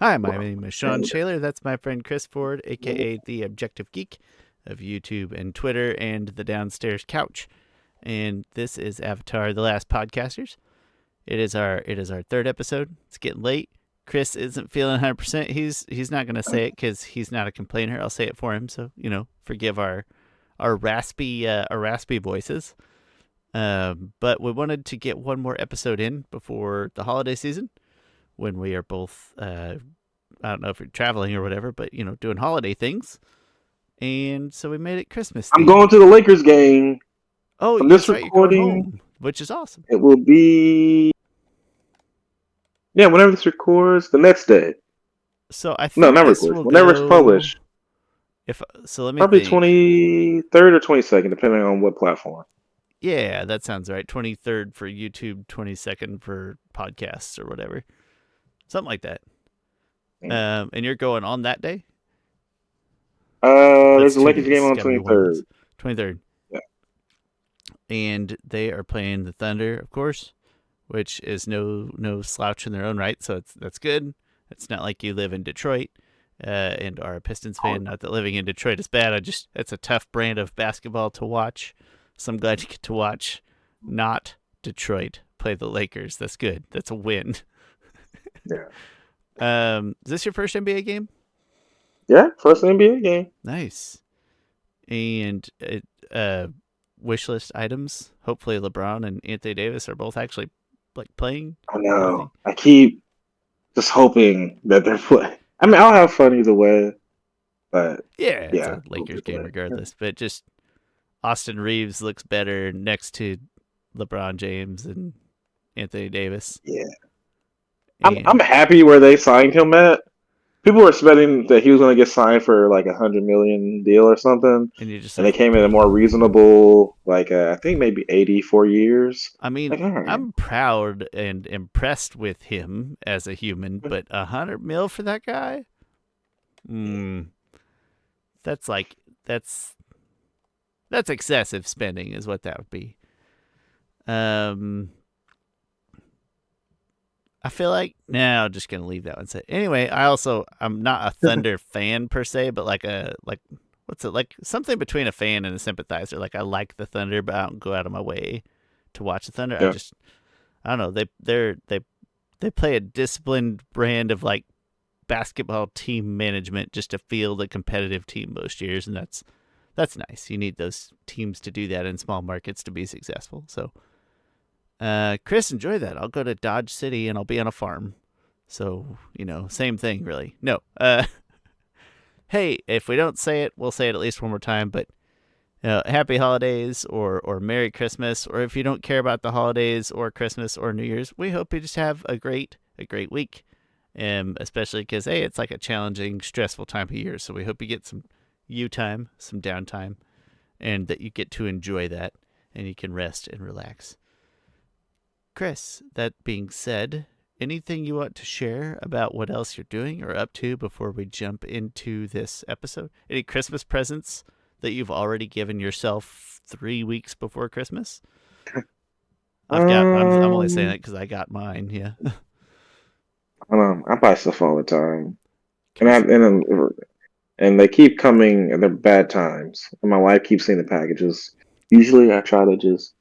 Hi, my name is Shawn Shaler. That's my friend Chris Ford, aka the Objective Geek of YouTube and Twitter and the Downstairs Couch. And this is Avatar: The Last Podcasters. It is our third episode. It's getting late. Chris isn't feeling 100%. He's not going to say it because he's not a complainer. I'll say it for him. So forgive our raspy voices. But we wanted to get one more episode in before the holiday season, when we are both, I don't know if you're traveling or whatever, but, doing holiday things. And so we made it Christmas themed. I'm going to the Lakers game. Oh, from that's this right. You're going recording, home, which is awesome. It will be, whenever this records, the next day. So I think No, not this records. will Whenever go, it's published. Let me Probably think. 23rd or 22nd, depending on what platform. Yeah, that sounds right. 23rd for YouTube, 22nd for podcasts or whatever. Something like that. And you're going on that day? There's a Lakers game on 23rd. 23rd. Yeah. And they are playing the Thunder, of course, which is no slouch in their own right, so that's good. It's not like you live in Detroit and are a Pistons fan. Not that living in Detroit is bad. It's a tough brand of basketball to watch. So I'm glad you get to watch not Detroit play the Lakers. That's good. That's a win. Yeah. Is this your first NBA game? Yeah, first NBA game. Nice. And wishlist items. Hopefully LeBron and Anthony Davis are both actually playing. I know. I keep just hoping that they're playing. I mean, I'll have fun either way. But it's a Lakers game regardless. But just Austin Reeves looks better next to LeBron James and Anthony Davis. Yeah. I'm happy where they signed him at. People were expecting that he was going to get signed for like $100 million deal or something, and they came in a more reasonable, I think maybe 84 years. I mean, right. I'm proud and impressed with him as a human, but $100 million for that guy, that's excessive spending, is what that would be. I feel like I'm just gonna leave that one. Anyway, I'm not a Thunder fan per se, but what's it like? Something between a fan and a sympathizer. Like, I like the Thunder, but I don't go out of my way to watch the Thunder. Yeah. I don't know. They play a disciplined brand of basketball team management just to field a competitive team most years, and that's nice. You need those teams to do that in small markets to be successful. So. Chris, enjoy that. I'll go to Dodge City and I'll be on a farm. So, same thing, really. No. Hey, if we don't say it, we'll say it at least one more time. But happy holidays or Merry Christmas. Or if you don't care about the holidays or Christmas or New Year's, we hope you just have a great week. Especially because, hey, it's like a challenging, stressful time of year. So we hope you get some you time, some downtime, and that you get to enjoy that and you can rest and relax. Chris, that being said, anything you want to share about what else you're doing or up to before we jump into this episode? Any Christmas presents that you've already given yourself 3 weeks before Christmas? I'm only saying that because I got mine. Yeah. I buy stuff all the time, and they keep coming, and they're bad times. And my wife keeps seeing the packages. Usually, I try to just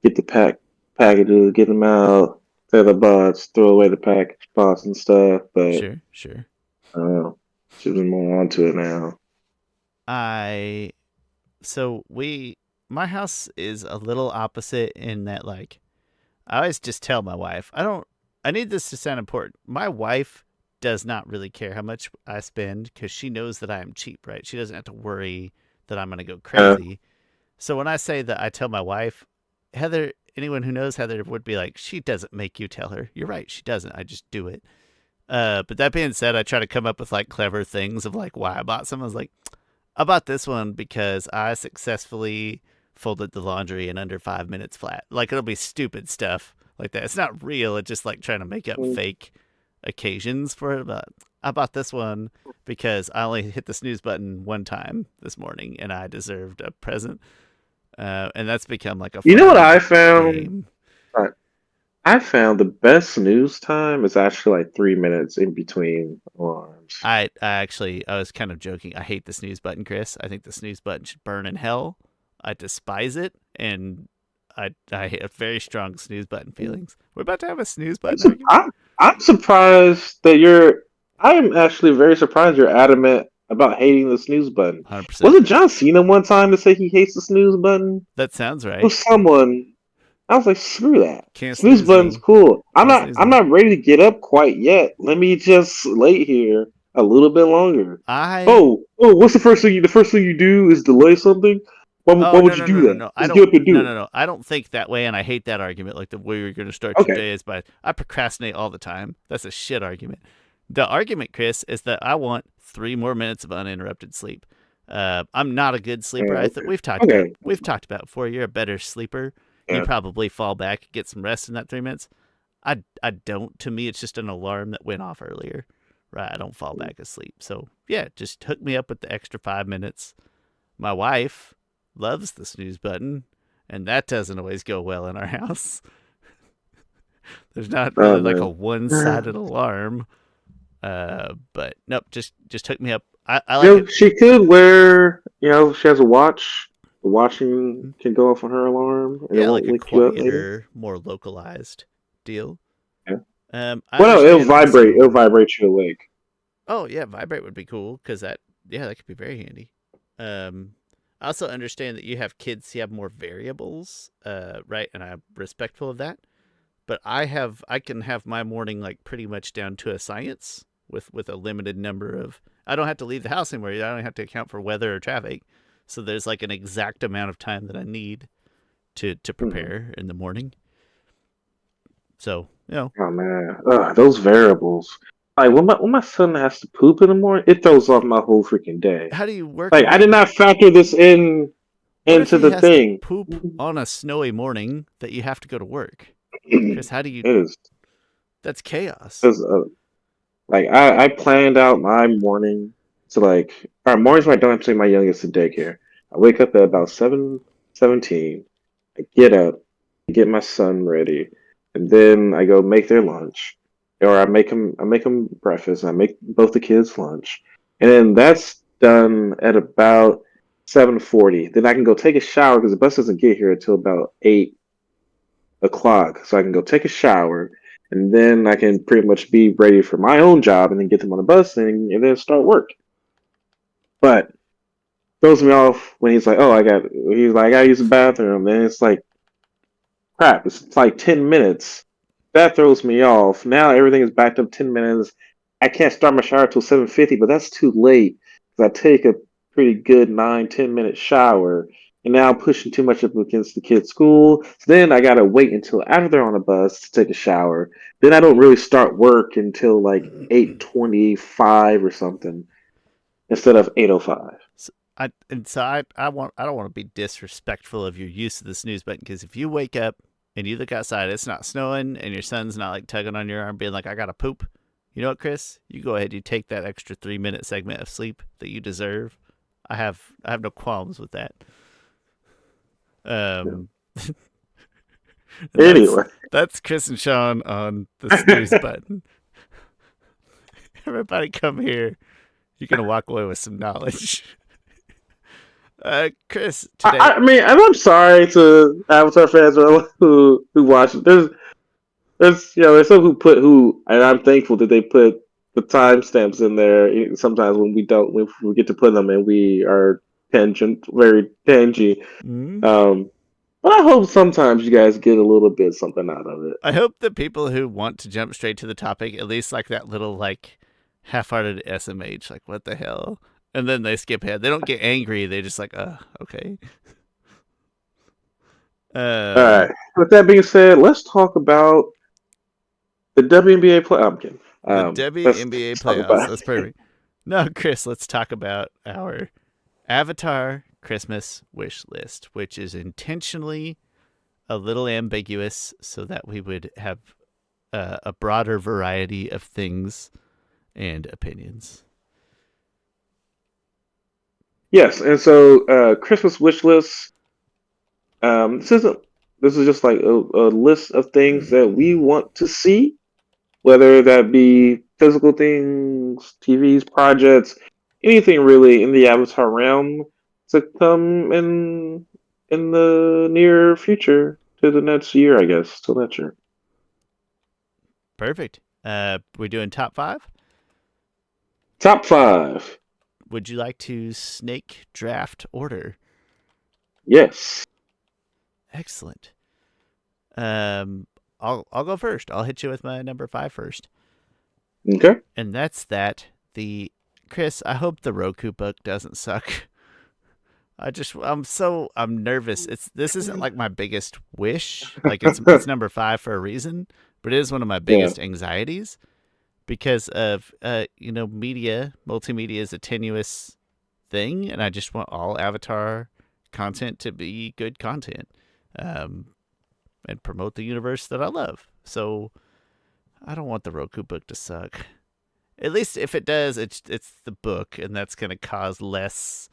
get the packages, get them out, clear the box, throw away the package box and stuff. But sure. I don't know. She's been more onto it now. My house is a little opposite in that, I always just tell my wife, I need this to sound important. My wife does not really care how much I spend because she knows that I am cheap, right? She doesn't have to worry that I'm going to go crazy. So when I say that I tell my wife, Heather, anyone who knows Heather would be like, she doesn't make you tell her. You're right, she doesn't. I just do it. But that being said, I try to come up with clever things of why I bought some. I was like, I bought this one because I successfully folded the laundry in under 5 minutes flat. It'll be stupid stuff like that. It's not real. It's just trying to make up fake occasions for it. But I bought this one because I only hit the snooze button one time this morning and I deserved a present. And that's become a You know what I found? I found the best snooze time is actually like 3 minutes in between alarms. I was kind of joking. I hate the snooze button, Chris. I think the snooze button should burn in hell. I despise it, and I have very strong snooze button feelings. We're about to have a snooze I'm, button su- argument. I'm surprised that you're. I am actually very surprised you're adamant about hating the snooze button. 100%. Wasn't John Cena one time to say he hates the snooze button? That sounds It right. was someone. I was like, screw that. Can't Snooze snooze button's me. cool. I'm Can't not. snooze I'm me. not ready to get up quite yet. Let me just lay here a little bit longer. I Oh, what's the first thing? The first thing you do is delay something. Why Oh would no you no do no no that? no! I Just don't. get up and do No it. no no! I don't think that way, and I hate that argument. Like the way you're going to start your Okay. day is by I procrastinate all the time. That's a shit argument. The argument, Chris, is that I want 3 more minutes of uninterrupted sleep. I'm not a good sleeper. Yeah. We've talked about Okay. before. You're a better sleeper. You Yeah. probably fall back, get some rest in that 3 minutes. I don't. To me, it's just an alarm that went off earlier. Right? I don't fall back asleep. So yeah, just hook me up with the extra 5 minutes. My wife loves the snooze button, and that doesn't always go well in our house. There's not Oh really like a man. one-sided alarm. But nope, just hook me up. I You like know, it. she could wear. You know, she has a watch. The watching can go off on her alarm, and it Yeah, won't like a wake you up later. quieter, more localized deal. Yeah. I Well, no, it'll understand vibrate. It'll also. vibrate you awake. Oh yeah, vibrate would be cool because that could be very handy. Um, I also understand that you have kids who have more variables, right? And I'm respectful of that. But I can have my morning like pretty much down to a science with a limited number of. I don't have to leave the house anymore. I don't have to account for weather or traffic. So there's like an exact amount of time that I need to Hmm. prepare in the morning. So Oh man, those variables. Like when my son has to poop in the morning, it throws off my whole freaking day. how do you work Like I did around? not factor this in What if into he the has to thing. poop on a snowy morning that you have to go to work? Chris, how do you? It is That's chaos. because like I planned out my morning to like all right, mornings when I don't have to take my youngest to daycare. I wake up at about 7:17. I get up, get my son ready, and then I go make their lunch, or I make them breakfast. I make both the kids lunch, and then that's done at about 7:40. Then I can go take a shower because the bus doesn't get here until about 8 o'clock. So I can go take a shower, and then I can pretty much be ready for my own job, and then get them on the bus, and then start work. But throws me off when he's like, "Oh, he's like, I gotta use the bathroom," and it's like, crap, it's like 10 minutes. That throws me off. Now everything is backed up 10 minutes. I can't start my shower till 7:50, but that's too late because I take a pretty good 9-10 minute shower. And now I'm pushing too much up against the kids' school. So then I gotta wait until after they're on the bus to take a shower. Then I don't really start work until like 8:25 or something instead of 8:05. So I don't want to be disrespectful of your use of the snooze button because if you wake up and you look outside, it's not snowing, and your son's not like tugging on your arm, being like, "I gotta poop." You know what, Chris? You go ahead. You take that extra 3 minute segment of sleep that you deserve. I have no qualms with that. Um, and Anyway, that's Chris and Shawn on the snooze button. Everybody, come here. You're gonna walk away with some knowledge. Chris, today. I mean, and I'm sorry to Avatar fans who watch it. There's some who put who, and I'm thankful that they put the timestamps in there. Sometimes when we don't, when we get to put them, and we are very tangy. Mm, Um, but I hope sometimes you guys get a little bit something out of it. I hope the people who want to jump straight to the topic at least like that little like half-hearted SMH, like what the hell, and then they skip ahead. They don't get angry. They just like, okay. All right. With that being said, let's talk about the WNBA play. I'm kidding. The Let's, WNBA let's talk playoffs. about That's perfect. No, Chris, let's talk about our Avatar Christmas wish list, which is intentionally a little ambiguous so that we would have a broader variety of things and opinions. Yes, and so Christmas wish list. This isn't. this is just like a list of things that we want to see, whether that be physical things, TVs, projects, anything really in the Avatar realm to come in the near future to the next year, I guess, till next year. Perfect. We're doing top 5. Top 5. Would you like to snake draft order? Yes. Excellent. I'll go first. I'll hit you with my number 5 first. Okay. And that's that. Chris, I hope the Roku book doesn't suck. I'm nervous. This isn't like my biggest wish. Like it's number 5 for a reason, but it is one of my biggest anxieties because of multimedia is a tenuous thing, and I just want all Avatar content to be good content, and promote the universe that I love. So I don't want the Roku book to suck. At least if it does, it's the book, and that's gonna cause less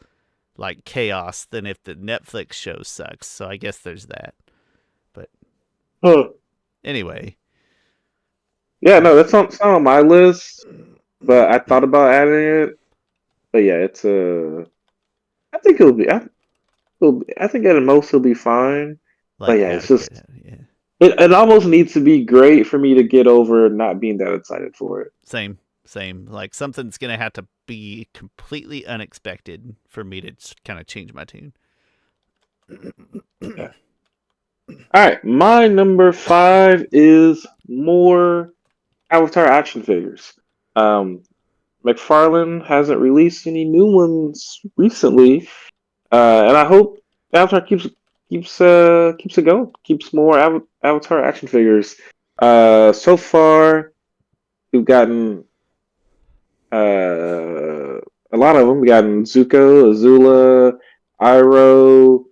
like chaos than if the Netflix show sucks. So I guess there's that. But anyway. Yeah, no, that's not on my list, but I thought about adding it. But yeah, it's I think it'll be. I think at most it'll be fine. Like but yeah, it's just yeah. it almost needs to be great for me to get over not being that excited for it. Same. Like something's gonna have to be completely unexpected for me to kind of change my tune. Yeah. All right, my number 5 is more Avatar action figures. McFarlane hasn't released any new ones recently, and I hope Avatar keeps it going, keeps more Avatar action figures. So far we've gotten a lot of them. We gotten Zuko, Azula, Iroh,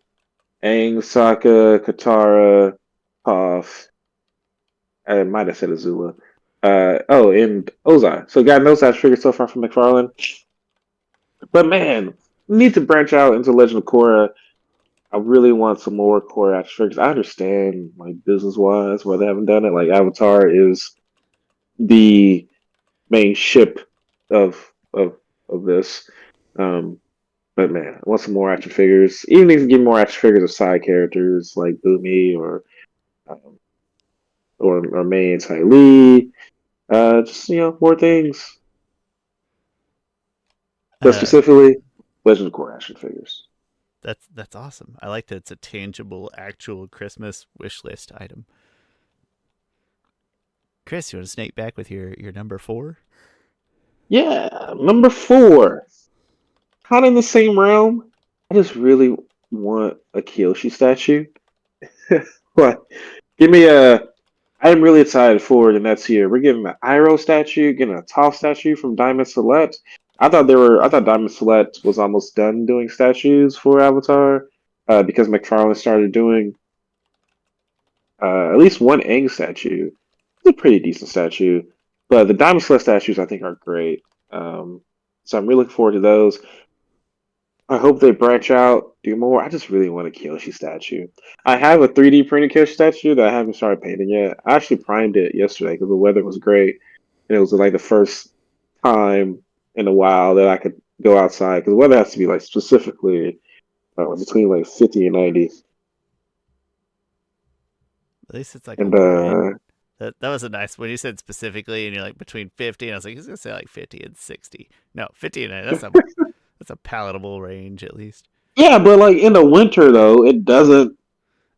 Aang, Sokka, Katara, Toph. I might have said Azula. And Ozai. So got no such figure so far from McFarlane. But man, we need to branch out into Legend of Korra. I really want some more Korra action figures. I understand, like business wise, why they haven't done it. Like Avatar is the main ship of of this. But man, I want some more action figures. Even if you get more action figures of side characters like Boomy um, or Mei and Ty Lee. Just more things. But specifically, Legend of Korra action figures. That's awesome. I like that it's a tangible, actual Christmas wish list item. Chris, you want to snake back with your number 4? Yeah, number 4. Kind of in the same realm. I just really want a Kyoshi statue. What? Give me a. I'm really excited for the next year. We're getting an Iroh statue, getting a Toph statue from Diamond Select. I thought Diamond Select was almost done doing statues for Avatar, because McFarlane started doing at least one Aang statue. It's a pretty decent statue, but the Diamond Select statues I think are great. So I'm really looking forward to those. I hope they branch out, do more. I just really want a Kyoshi statue. I have a 3D printed Kyoshi statue that I haven't started painting yet. I actually primed it yesterday because the weather was great, and it was like the first time in a while that I could go outside because the weather has to be like specifically between like 50 and 90. At least it's like a And low end. That was a nice when you said specifically, and you're like between 50, and I was like, he's gonna say like 50 and 60. No, 50 and 90. That's a palatable range at least. yeah, but like in the winter though, it doesn't.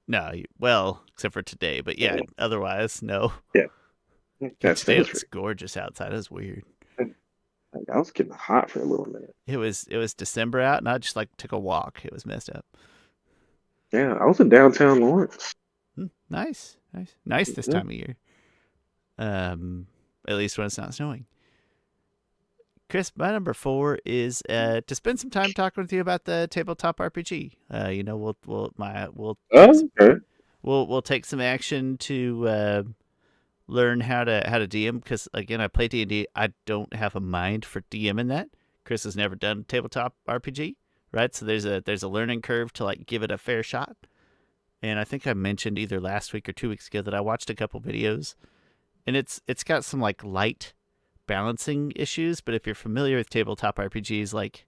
No, well, except for today, but yeah, otherwise, no. Yeah, Today looks gorgeous outside. It was weird. I was getting hot for a little minute. It was December out, and I just like took a walk. It was messed up. Yeah, I was in downtown Lawrence. Nice this time of year. At least when it's not snowing. Chris, my number 4 is to spend some time talking with you about the tabletop RPG. We'll take some action to learn how to DM, because again, I play D&D. I don't have a mind for DMing that. Chris has never done tabletop RPG, right? So there's a learning curve to like give it a fair shot. and I think I mentioned either last week or 2 weeks ago that I watched a couple videos, and it's got some like light balancing issues. But if you're familiar with tabletop RPGs, like,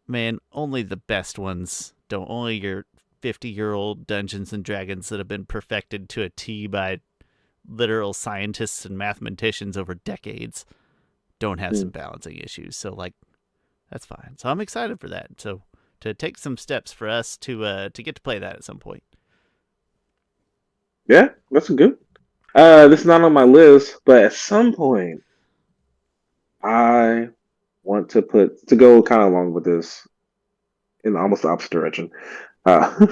man, only the best ones don't. Only your 50-year-old Dungeons and Dragons that have been perfected to a T by literal scientists and mathematicians over decades don't have some balancing issues. So like, that's fine. So I'm excited for that. So to take some steps for us to get to play that at some point. Yeah, that's good. This is not on my list, but at some point, I want to go kind of along with this in almost the opposite direction. Uh,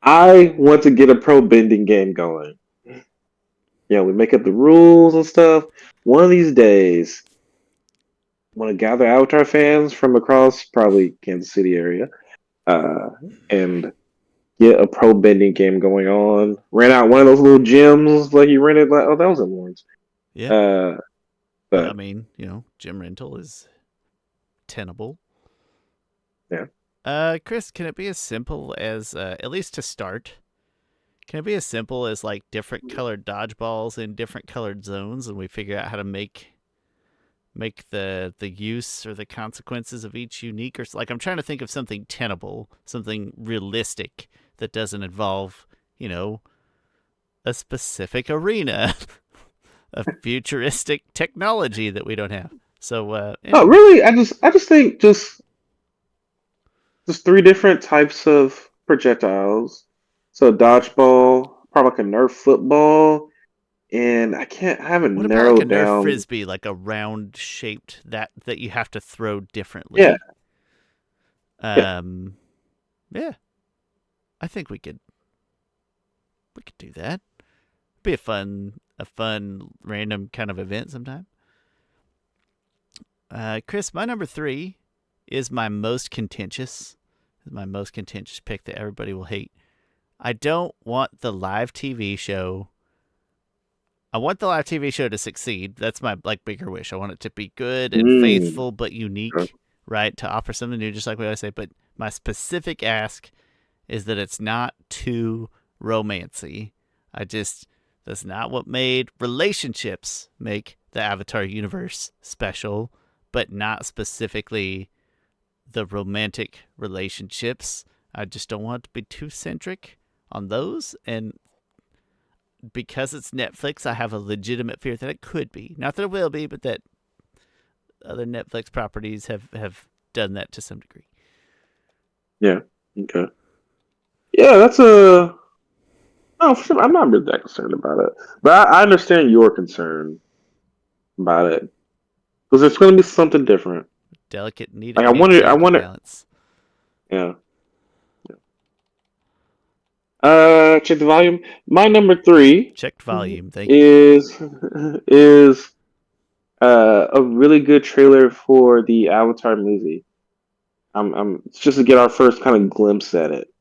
I want to get a pro bending game going. Yeah, we make up the rules and stuff. One of these days, I want to gather Avatar fans from across probably Kansas City area, and get a pro bending game going on. Rent out one of those little gyms like you rented. Like, oh, that was in Lawrence. Yeah. But I mean, gym rental is tenable. Yeah. Chris, can it be as simple as, at least to start, can it be as simple as like different colored dodgeballs in different colored zones, and we figure out how to make the use or the consequences of each unique? Or like, I'm trying to think of something tenable, something realistic that doesn't involve, a specific arena of futuristic technology that we don't have. So, Oh, really? I just think just three different types of projectiles. So dodgeball, probably like a Nerf football, and I haven't what about like a narrowed Nerf down. frisbee, like a round shaped that you have to throw differently? Yeah. Yeah. I think we could do that. It'd be a fun random kind of event sometime. Chris, my number 3 is my most contentious pick that everybody will hate. I don't want the live TV show. I want the live TV show to succeed. That's my bigger wish. I want it to be good and faithful but unique, right? To offer something new, just like we always say. But my specific ask is that it's not too romancy. That's not what made relationships make the Avatar universe special, but not specifically the romantic relationships. I just don't want it to be too centric on those, and because it's Netflix, I have a legitimate fear that it could be. Not that it will be, but that other Netflix properties have done that to some degree. Yeah. Okay. Yeah, that's a. No, for sure. I'm not really that concerned about it, but I understand your concern about it because it's going to be something different. Delicate, need Like a delicate wonder. balance. Yeah. Check the volume. My number 3 checked volume. Thank you. Is a really good trailer for the Avatar movie. It's just to get our first kind of glimpse at it.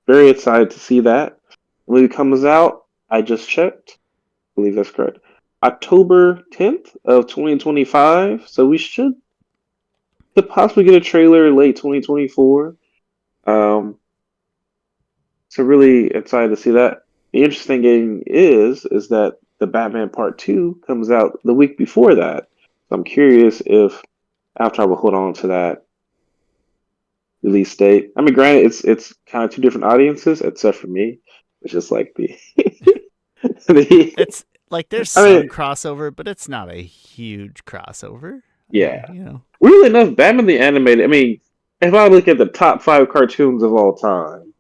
Very excited to see that. When it comes out, I just checked. I believe that's correct. October 10th of 2025. So we could possibly get a trailer late 2024. So really excited to see that. The interesting thing is that the Batman Part 2 comes out the week before that. So I'm curious if Avatar will hold on to that release date. I mean, granted, it's kind of two different audiences, except for me. It's just like the It's like there's some crossover, but it's not a huge crossover. Yeah. Weirdly enough, Batman the Animated, I mean, if I look at the top 5 cartoons of all time,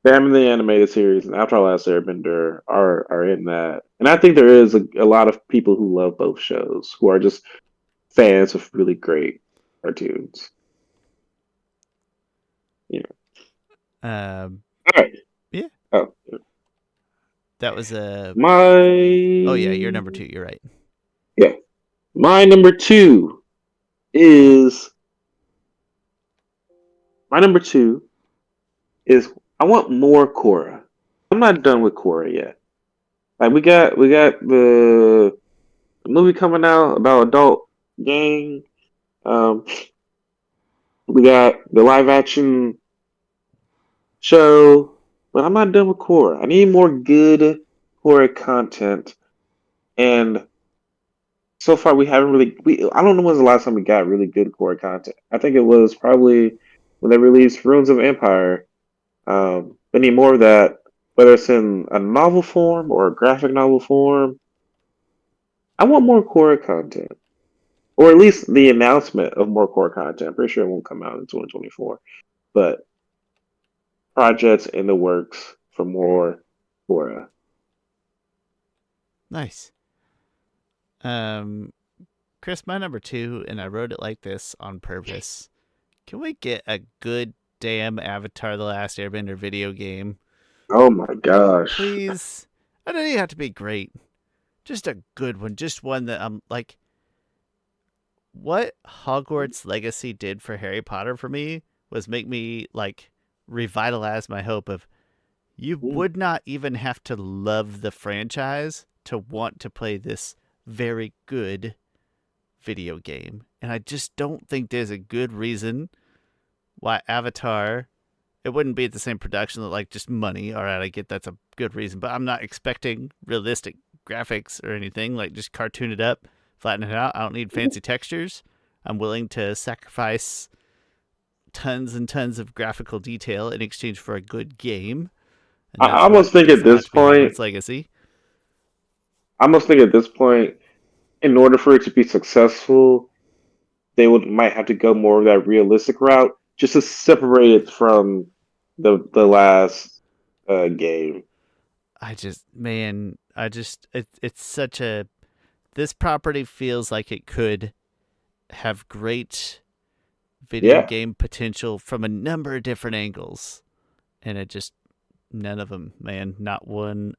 Batman the Animated Series and After Last Airbender are in that. And I think there is a lot of people who love both shows, who are just fans of really great cartoons. Yeah. All right. Yeah. Oh. That was my. Oh yeah, you're number 2. You're right. Yeah. My number 2 is. My number 2 is I want more Korra. I'm not done with Korra yet. Like we got the movie coming out about adult gang. We got the live action show, but I'm not done with Korra. I need more good Korra content, and so far we haven't really. I don't know when's the last time we got really good Korra content. I think it was probably when they released Ruins of Empire. We need more of that, whether it's in a novel form or a graphic novel form. I want more Korra content, or at least the announcement of more Korra content. I'm pretty sure it won't come out in 2024, but projects in the works for more Korra. Nice. Chris, my number 2, and I wrote it like this on purpose. Can we get a good damn Avatar: The Last Airbender video game? Oh my gosh. Please. I don't even have to be great. Just a good one. Just one that I'm like, what Hogwarts Legacy did for Harry Potter for me was make me like revitalize my hope of you would not even have to love the franchise to want to play this very good video game. And I just don't think there's a good reason why Avatar, it wouldn't be the same production, like just money. All right, I get that's a good reason, but I'm not expecting realistic graphics or anything. Like just cartoon it up, flatten it out. I don't need fancy textures. I'm willing to sacrifice tons and tons of graphical detail in exchange for a good game. And I that's what almost think does at not have this to be point, Hogwarts Legacy. I almost think at this point, in order for it to be successful, they might have to go more of that realistic route, just to separate it from the last game. It's such a, this property feels like it could have great video Yeah, game potential from a number of different angles, and it just none of them, man, not one.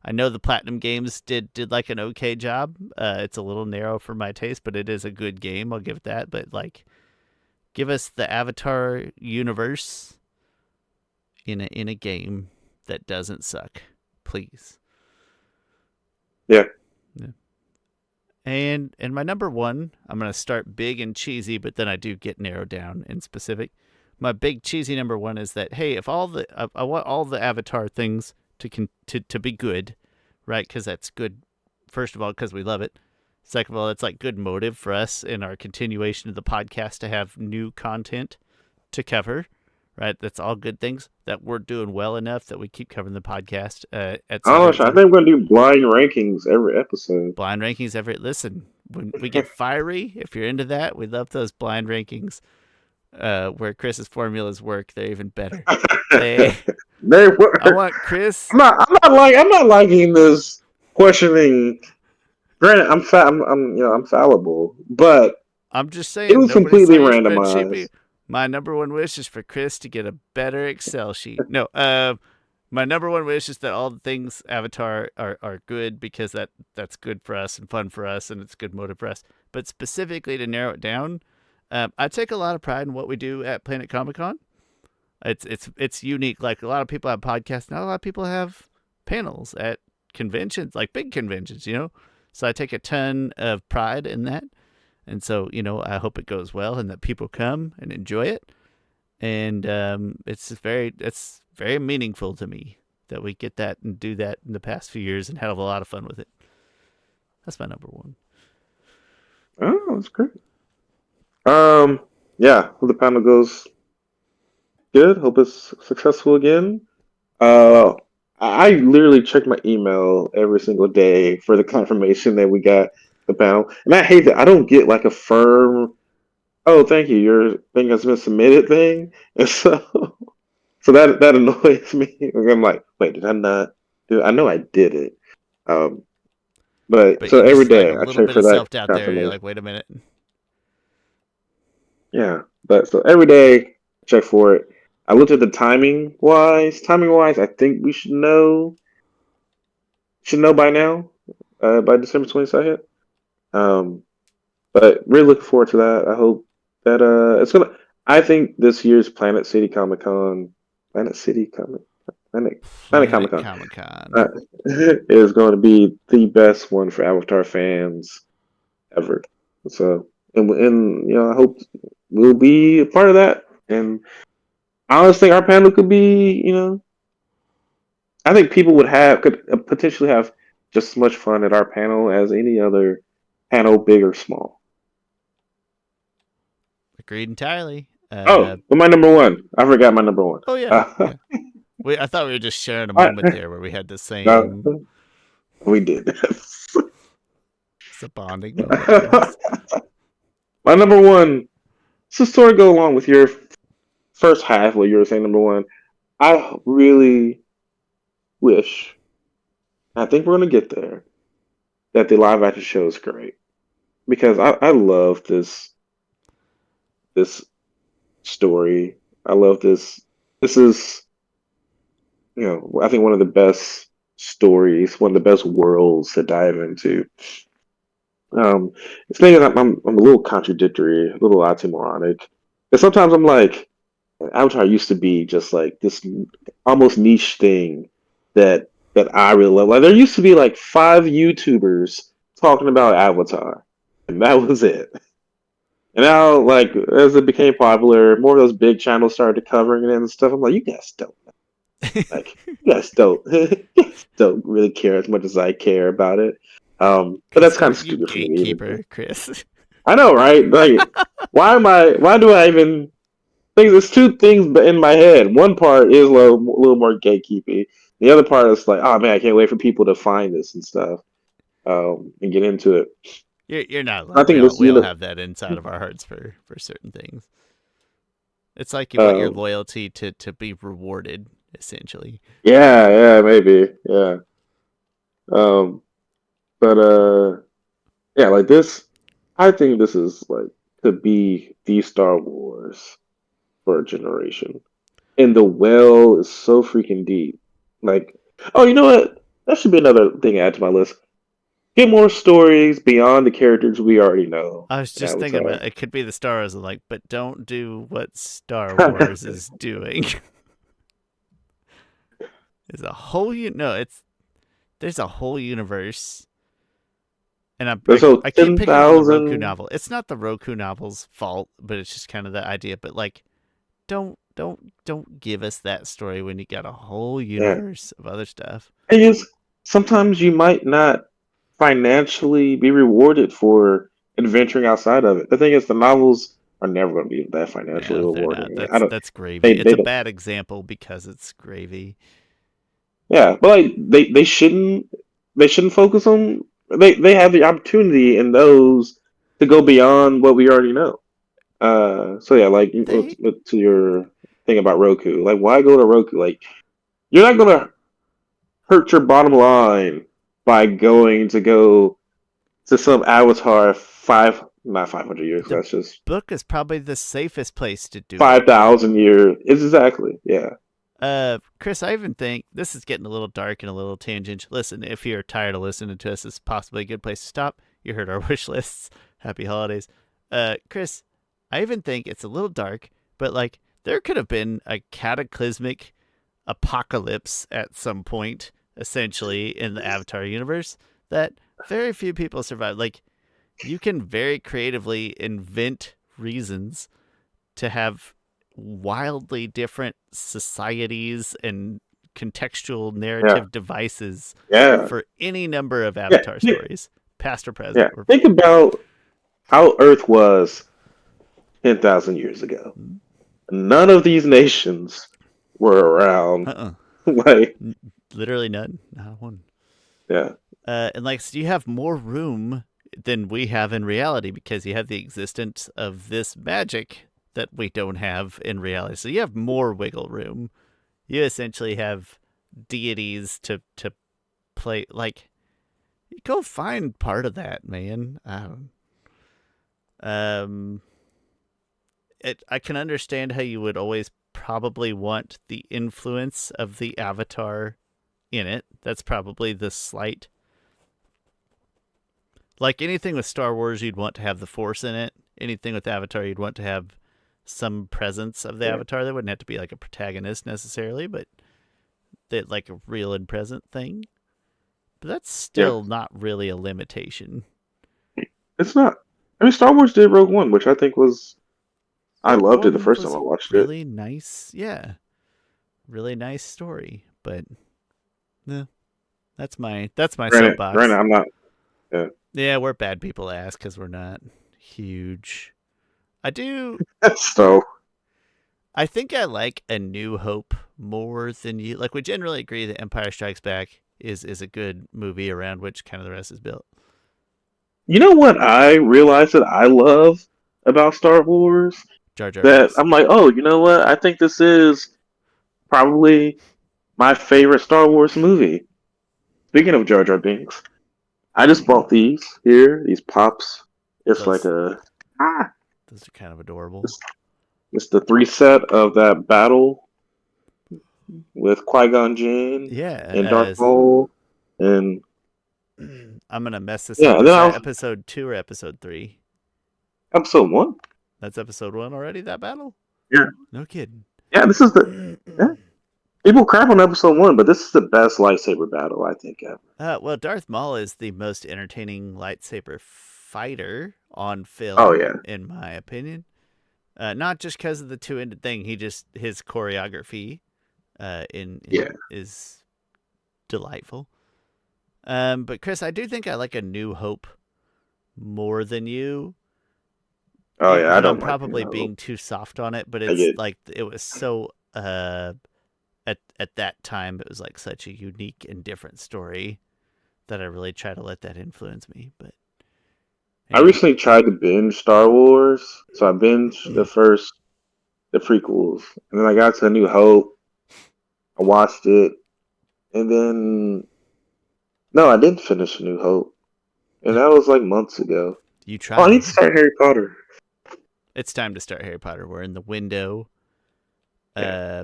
I know the Platinum Games did like an okay job. It's a little narrow for my taste, but it is a good game. I'll give it that. But like, give us the Avatar universe in a game that doesn't suck, please. yeah. Yeah. And my number 1, I'm gonna start big and cheesy, but then I do get narrowed down in specific. My big cheesy number 1 is that, hey, if all the I want all the Avatar things to be good, right? Because that's good. First of all, because we love it. Second of all, it's like good motive for us in our continuation of the podcast to have new content to cover, right? That's all good things that we're doing well enough that we keep covering the podcast, et cetera, Oh, et I think cetera. I'm gonna do blind rankings every episode. Blind rankings every listen. When we get fiery, if you're into that, we love those blind rankings. Where Chris's formulas work, they're even better. They They were. I want Chris. I'm not liking this questioning. Granted, I'm fallible, but I'm just it saying, was nobody completely saw your spreadsheet. randomized. My number 1 wish is for Chris to get a better Excel sheet. No, my number 1 wish is that all the things Avatar are good because that's good for us and fun for us and it's good motive for us. But specifically to narrow it down, I take a lot of pride in what we do at Planet Comic Con. It's unique. Like a lot of people have podcasts, not a lot of people have panels at conventions, like big conventions, you know. So I take a ton of pride in that. And so, I hope it goes well and that people come and enjoy it. And it's very meaningful to me that we get that and do that in the past few years and have a lot of fun with it. That's my number 1. Oh, that's great. Yeah, hope the panel goes good. Hope it's successful again. Uh, I literally check my email every single day for the confirmation that we got the panel, and I hate that I don't get like a firm. Oh, thank you. Your thing has been submitted thing, and so that annoys me. I'm like, wait, did I not? I know I did it. Um, but But so you every just like a day I little check bit for of that self doubt there. You're confirmation. like, wait a minute. Yeah, but so every day check for it. I looked at the timing wise. Timing wise, I think we should know by now, by December 22nd. Um, but really looking forward to that. I hope that it's gonna. I think this year's Planet City Comic, Planet Comic Planet Con, Comic Con. uh, is going to be the best one for Avatar fans ever. So, and I hope we'll be a part of that. And I honestly think our panel could be, I think people could potentially have just as much fun at our panel as any other panel, big or small. Agreed entirely. But my number one. I forgot my number one. Oh yeah. I thought we were just sharing a I, moment there where we had the same. no, we did. It's a bonding moment, Chris. My number one. So sort of go along with your first half, what you were saying. Number one. I really wish. I think we're gonna get there. That the live action show is great because I love this story. I love this. This is, I think one of the best stories, one of the best worlds to dive into. It's maybe I'm a little contradictory, a little oxymoronic. Because sometimes I'm like, Avatar used to be just like this almost niche thing that I really love. Like there used to be like 5 YouTubers talking about Avatar, and that was it. And now, like as it became popular, more of those big channels started covering it and stuff. I'm like, you guys don't like, you guys don't, you guys don't really care as much as I care about it. But that's kind of You stupid for me. gatekeeper, Chris. I know, right? Like, why do I even think there's two things in my head? One part is a little more gatekeepy. The other part is like, oh man, I can't wait for people to find this and stuff, and get into it. You're not I alone. think this, We all have that inside of our hearts for certain things. It's like you want your loyalty to be rewarded, essentially. Yeah, maybe, yeah. But yeah, like this, I think this is like to be the Star Wars for a generation. And the well is so freaking deep. Like, oh, you know what? That should be another thing to add to my list. Get more stories beyond the characters we already know. I was just thinking Avatar. about it could be the Star Wars, like, but don't do what Star Wars is doing. There's a whole there's a whole universe, and So I keep picking on the Roku 10,000. novel. It's not the Roku novel's fault, but it's just kind of the idea. But like, don't give us that story when you got a whole Yeah. universe of other stuff. And just sometimes you might not financially be rewarded for adventuring outside of it. The thing is, the novels are never going to be that financially Yeah, they're not. rewarding. I don't. That's gravy. It's They a don't. bad example because it's gravy. Yeah, but like they shouldn't focus on they have the opportunity in those to go beyond what we already know. So yeah, like They to your thing about Roku, like why go to Roku? Like you're not gonna hurt your bottom line by going to go to some Avatar not 500 years. the That's just book is probably the safest place to do it. 5,000 years. It's exactly, yeah. Chris, I even think this is getting a little dark and a little tangent. Listen, if you're tired of listening to us, this is possibly a good place to stop. You heard our wish lists. Happy holidays. Chris, I even think it's a little dark, but like there could have been a cataclysmic apocalypse at some point, essentially, in the Avatar universe that very few people survive. Like, you can very creatively invent reasons to have wildly different societies and contextual narrative devices Yeah. for any number of Yeah. Avatar stories, past or present. Yeah. Think about how Earth was 10,000 years ago. None of these nations were around. Like, literally none, not one. yeah. And like, so you have more room than we have in reality because you have the existence of this magic that we don't have in reality. So you have more wiggle room. You essentially have deities to play. Like, go find part of that, man. I can understand how you would always probably want the influence of the Avatar in it. That's probably the slight. Like anything with Star Wars, you'd want to have the Force in it. Anything with Avatar, you'd want to have some presence of the Avatar. That wouldn't have to be like a protagonist necessarily, but that like a real and present thing. But that's still not really a limitation. It's not. I mean, Star Wars did Rogue One, which I think was I Rogue loved it the One first time was I watched it. really nice. Yeah, really nice story. But no, that's my Granted, soapbox. I'm not. Yeah. Yeah, we're bad people to ask because we're not huge. I do. So I think I like A New Hope more than you. Like, we generally agree that Empire Strikes Back is a good movie around which kind of the rest is built. you know what I realized that I love about Star Wars? Jar Jar That Binks. I'm like, oh, you know what? I think this is probably my favorite Star Wars movie. Speaking of Jar Jar Binks, I just bought these pops. It's like Those a those are kind of adorable. it's, it's the 3 set of that battle with Qui-Gon Jinn Yeah, and Darth Maul, and I'm gonna mess this yeah, up. and Is then I that was episode 2 or episode 3? episode 1. That's episode 1 already. That battle? Yeah, No kidding. yeah. This is the yeah. People crap on episode 1, but this is the best lightsaber battle I think ever. Well, Darth Maul is the most entertaining lightsaber fighter on Oh film, yeah, in my opinion. Not just because of the two-ended thing. His choreography yeah. is delightful. But Chris, I do think I like A New Hope more than you. Oh yeah, I But I'm don't like probably being too soft on it. But I it's get like it was so at that time it was like such a unique and different story that I really try to let that influence me. But I anyway, recently tried to binge Star Wars, so I binged the prequels, and then I got to A New Hope. I watched it, and then no, I didn't finish A New Hope, and that was like months ago. you Oh, I need to tried. start Harry Potter. It's time to start Harry Potter. We're in the window. Yeah,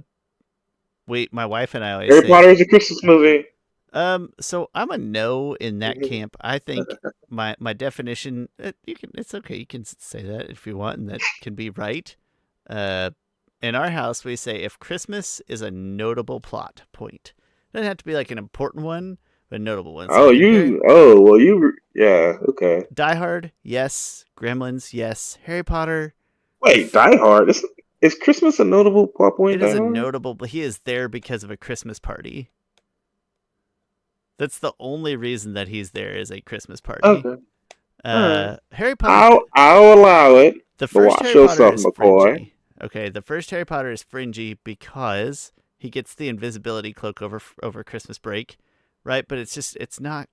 Uh, my wife and I always Harry say. Potter is a Christmas movie. So I'm a no in that camp. I think my definition. It's okay. You can say that if you want, and that can be right. Uh, in our house, we say if Christmas is a notable plot point, it doesn't have to be like an important one, but a notable one. So Oh, like in Harry, yeah, okay. Die Hard, yes. Gremlins, yes. Harry Potter. Wait, Die Hard. Is Christmas a notable plot point It in is Die a Hard? notable, but he is there because of a Christmas party. That's the only reason that he's there is a Christmas party. Okay, all right. Harry Potter. I'll allow it, The but first watch Harry Potter yourself, is McCoy. fringy. Okay, the first Harry Potter is fringy because he gets the invisibility cloak over Christmas break, right? But it's not.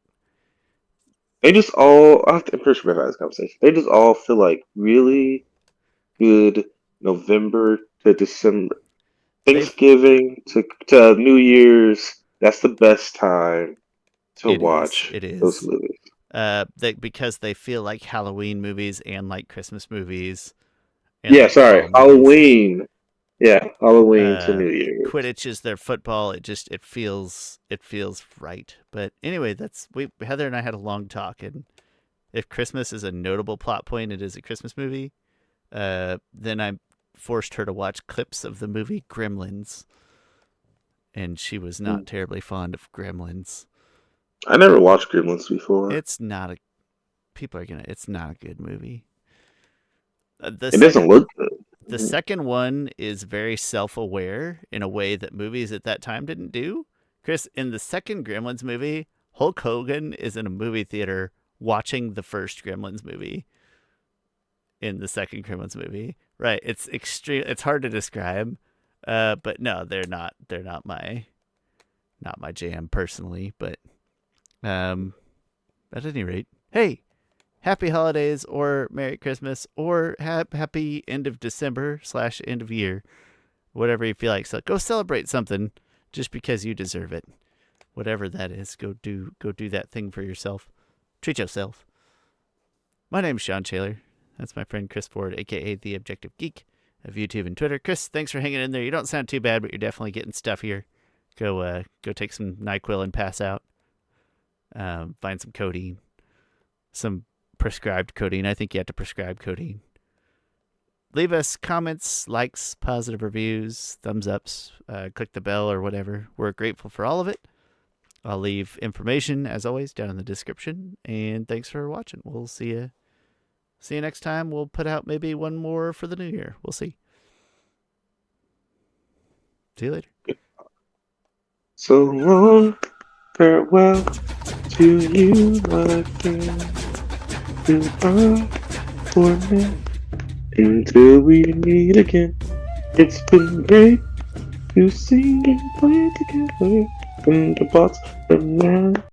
They just all. I'm pretty sure we've had this conversation. They just all feel like really good November to December, They've Thanksgiving to New Year's. That's the best time to watch it those is. movies. Because they feel like Halloween movies and like Christmas movies and Yeah, like sorry, fall movies. Halloween. Yeah, Halloween to New Year's. Quidditch is their football. It feels right. But anyway, Heather and I had a long talk, and if Christmas is a notable plot point, it is a Christmas movie. Then I forced her to watch clips of the movie Gremlins, and she was not terribly fond of Gremlins. I never watched Gremlins before. It's not a It's not a good movie. It doesn't look good. The second one is very self-aware in a way that movies at that time didn't do. Chris, in the second Gremlins movie, Hulk Hogan is in a movie theater watching the first Gremlins movie. In the second Gremlins movie, right? It's extreme. It's hard to describe, but no, they're not. They're not my jam personally. But at any rate, hey, happy holidays or Merry Christmas or happy end of December / end of year, whatever you feel like. So go celebrate something just because you deserve it, whatever that is. Go do that thing for yourself. Treat yourself. My name's Shawn Taylor. That's my friend Chris Ford, aka The Objective Geek of YouTube and Twitter. Chris, thanks for hanging in there. You don't sound too bad, but you're definitely getting stuff here. Go take some NyQuil and pass out. Find some codeine, some prescribed codeine. I think you have to prescribe codeine. Leave us comments, likes, positive reviews, thumbs ups, click the bell or whatever. We're grateful for all of it. I'll leave information, as always, down in the description. And thanks for watching. We'll see you see you next time. We'll put out maybe one more for the new year. We'll see. See you later. So long, farewell to you, my friend. Goodbye for now, until we meet again. It's been great to sing and play together in the box from now.